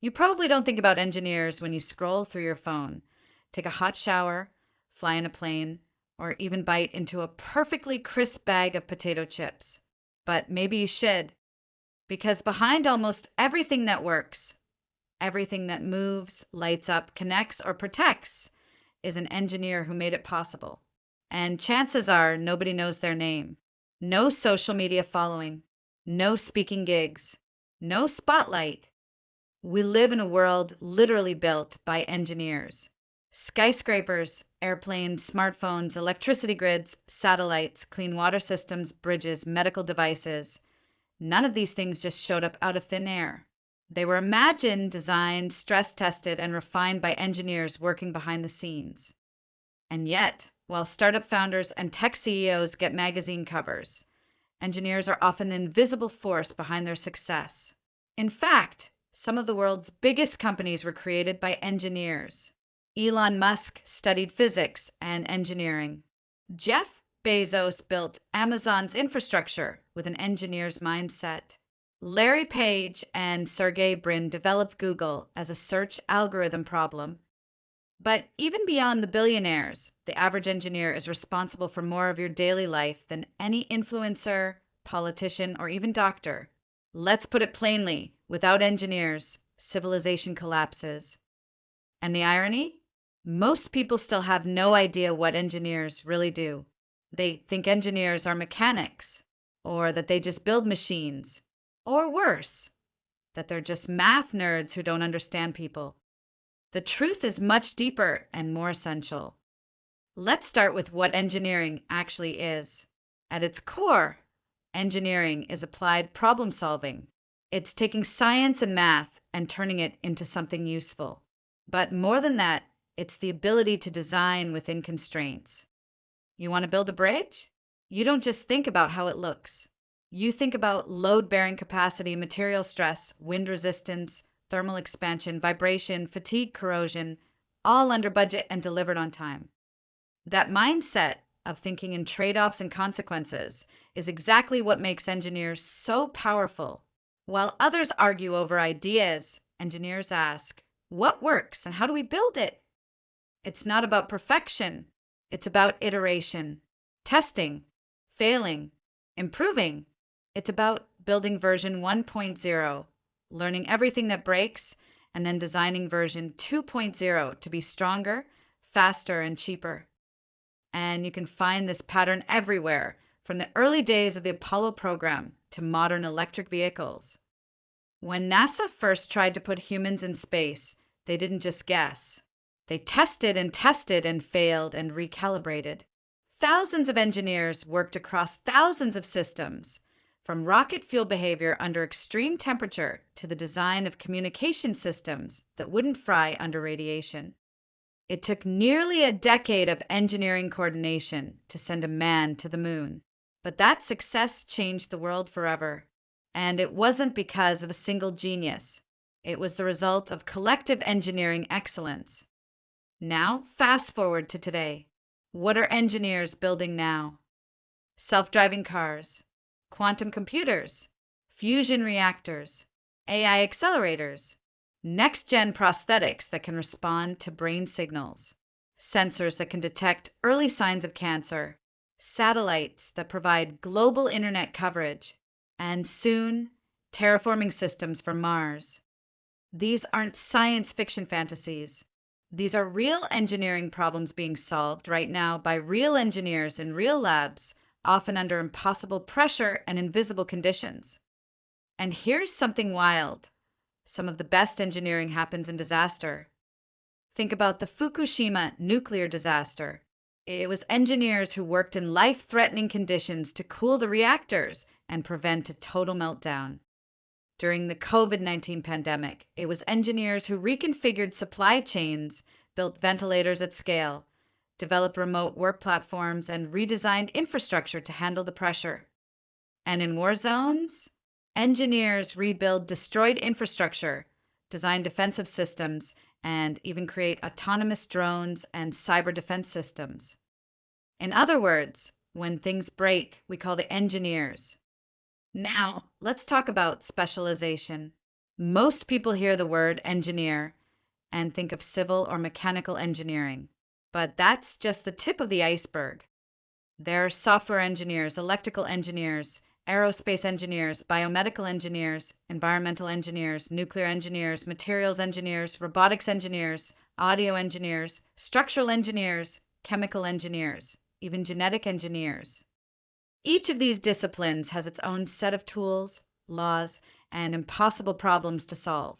You probably don't think about engineers when you scroll through your phone, take a hot shower, fly in a plane, or even bite into a perfectly crisp bag of potato chips. But maybe you should, because behind almost everything that works, everything that moves, lights up, connects, or protects, is an engineer who made it possible. And chances are nobody knows their name. No social media following, no speaking gigs, no spotlight. We live in a world literally built by engineers. Skyscrapers, airplanes, smartphones, electricity grids, satellites, clean water systems, bridges, medical devices. None of these things just showed up out of thin air. They were imagined, designed, stress tested, and refined by engineers working behind the scenes. And yet, while startup founders and tech CEOs get magazine covers, engineers are often the invisible force behind their success. In fact, some of the world's biggest companies were created by engineers. Elon Musk studied physics and engineering. Jeff Bezos built Amazon's infrastructure with an engineer's mindset. Larry Page and Sergey Brin developed Google as a search algorithm problem. But even beyond the billionaires, the average engineer is responsible for more of your daily life than any influencer, politician, or even doctor. Let's put it plainly, without engineers, civilization collapses. And the irony? Most people still have no idea what engineers really do. They think engineers are mechanics, or that they just build machines, or worse, that they're just math nerds who don't understand people. The truth is much deeper and more essential. Let's start with what engineering actually is. At its core, engineering is applied problem solving. It's taking science and math and turning it into something useful. But more than that, it's the ability to design within constraints. You want to build a bridge? You don't just think about how it looks. You think about load-bearing capacity, material stress, wind resistance, thermal expansion, vibration, fatigue, corrosion, all under budget and delivered on time. That mindset of thinking in trade-offs and consequences is exactly what makes engineers so powerful. While others argue over ideas, engineers ask, what works and how do we build it? It's not about perfection. It's about iteration, testing, failing, improving. It's about building version 1.0, learning everything that breaks, and then designing version 2.0 to be stronger, faster, and cheaper. And you can find this pattern everywhere, from the early days of the Apollo program to modern electric vehicles. When NASA first tried to put humans in space, they didn't just guess. They tested and failed and recalibrated. Thousands of engineers worked across thousands of systems, from rocket fuel behavior under extreme temperature to the design of communication systems that wouldn't fry under radiation. It took nearly a decade of engineering coordination to send a man to the moon. But that success changed the world forever. And it wasn't because of a single genius. It was the result of collective engineering excellence. Now, fast forward to today. What are engineers building now? Self-driving cars, quantum computers, fusion reactors, AI accelerators, next-gen prosthetics that can respond to brain signals, sensors that can detect early signs of cancer, satellites that provide global internet coverage, and soon, terraforming systems for Mars. These aren't science fiction fantasies. These are real engineering problems being solved right now by real engineers in real labs, often under impossible pressure and invisible conditions. And here's something wild. Some of the best engineering happens in disaster. Think about the Fukushima nuclear disaster. It was engineers who worked in life-threatening conditions to cool the reactors and prevent a total meltdown. During the COVID-19 pandemic, it was engineers who reconfigured supply chains, built ventilators at scale, developed remote work platforms, and redesigned infrastructure to handle the pressure. And in war zones, engineers rebuild destroyed infrastructure, design defensive systems, and even create autonomous drones and cyber defense systems. In other words, when things break, we call the engineers. Now, let's talk about specialization. Most people hear the word engineer and think of civil or mechanical engineering, but that's just the tip of the iceberg. There are software engineers, electrical engineers, aerospace engineers, biomedical engineers, environmental engineers, nuclear engineers, materials engineers, robotics engineers, audio engineers, structural engineers, chemical engineers, even genetic engineers. Each of these disciplines has its own set of tools, laws, and impossible problems to solve.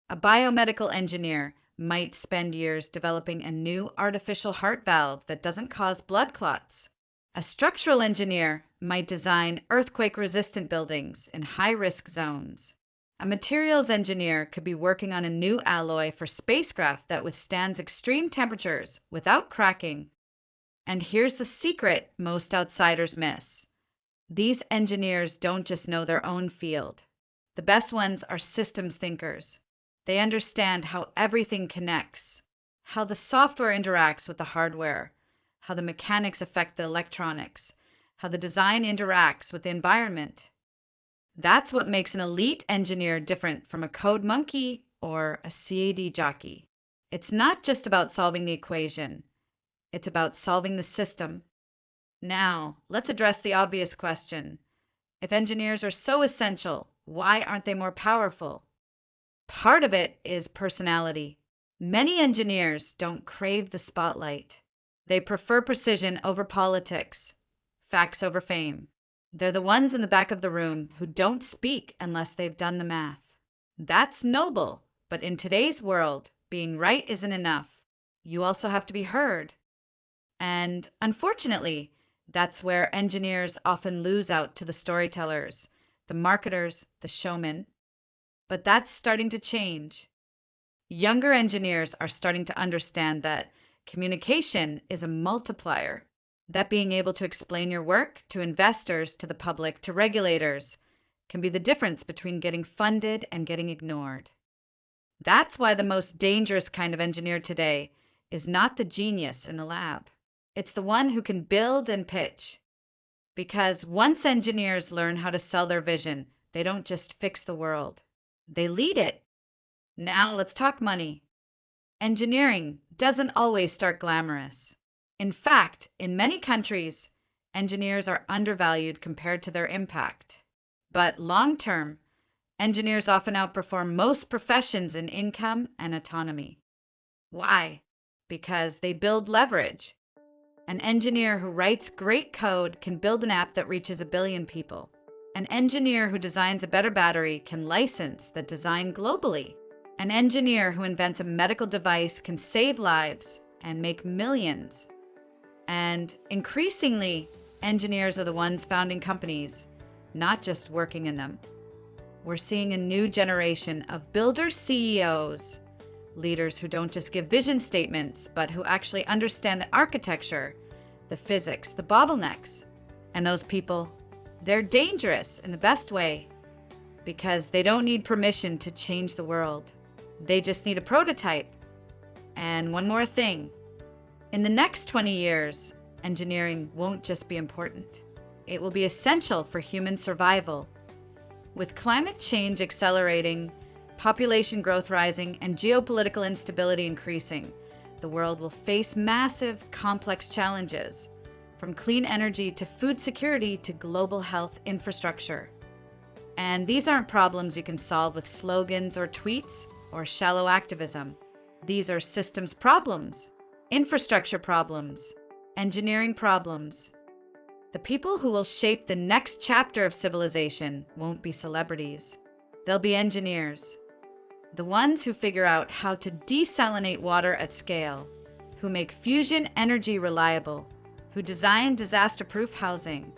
A biomedical engineer might spend years developing a new artificial heart valve that doesn't cause blood clots. A structural engineer might design earthquake-resistant buildings in high-risk zones. A materials engineer could be working on a new alloy for spacecraft that withstands extreme temperatures without cracking. And here's the secret most outsiders miss. These engineers don't just know their own field. The best ones are systems thinkers. They understand how everything connects, how the software interacts with the hardware, how the mechanics affect the electronics, how the design interacts with the environment. That's what makes an elite engineer different from a code monkey or a CAD jockey. It's not just about solving the equation. It's about solving the system. Now, let's address the obvious question. If engineers are so essential, why aren't they more powerful? Part of it is personality. Many engineers don't crave the spotlight. They prefer precision over politics, facts over fame. They're the ones in the back of the room who don't speak unless they've done the math. That's noble, but in today's world, being right isn't enough. You also have to be heard. And unfortunately, that's where engineers often lose out to the storytellers, the marketers, the showmen. But that's starting to change. Younger engineers are starting to understand that communication is a multiplier, that being able to explain your work to investors, to the public, to regulators can be the difference between getting funded and getting ignored. That's why the most dangerous kind of engineer today is not the genius in the lab. It's the one who can build and pitch. Because once engineers learn how to sell their vision, they don't just fix the world. They lead it. Now let's talk money. Engineering doesn't always start glamorous. In fact, in many countries, engineers are undervalued compared to their impact. But long term, engineers often outperform most professions in income and autonomy. Why? Because they build leverage. An engineer who writes great code can build an app that reaches 1 billion people. An engineer who designs a better battery can license that design globally. An engineer who invents a medical device can save lives and make millions. And increasingly, engineers are the ones founding companies, not just working in them. We're seeing a new generation of builder CEOs, leaders who don't just give vision statements, but who actually understand the architecture, the physics, the bottlenecks. And those people, they're dangerous in the best way because they don't need permission to change the world. They just need a prototype. And one more thing. In the next 20 years, engineering won't just be important. It will be essential for human survival. With climate change accelerating, population growth rising, and geopolitical instability increasing, the world will face massive, complex challenges, from clean energy to food security to global health infrastructure. And these aren't problems you can solve with slogans or tweets or shallow activism. These are systems problems, infrastructure problems, engineering problems. The people who will shape the next chapter of civilization won't be celebrities. They'll be engineers. The ones who figure out how to desalinate water at scale, who make fusion energy reliable, who design disaster-proof housing,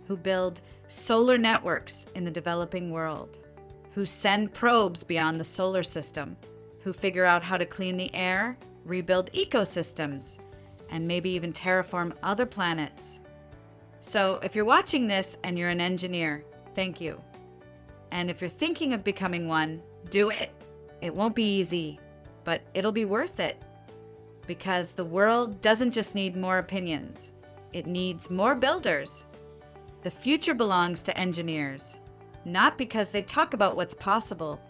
who build solar networks in the developing world, who send probes beyond the solar system, who figure out how to clean the air, rebuild ecosystems, and maybe even terraform other planets. So if you're watching this and you're an engineer, thank you. And if you're thinking of becoming one, do it. It won't be easy, but it'll be worth it. Because the world doesn't just need more opinions. It needs more builders. The future belongs to engineers, not because they talk about what's possible,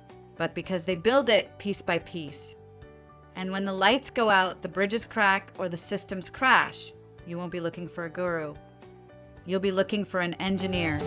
but because they build it piece by piece. And when the lights go out, the bridges crack, or the systems crash, you won't be looking for a guru. You'll be looking for an engineer.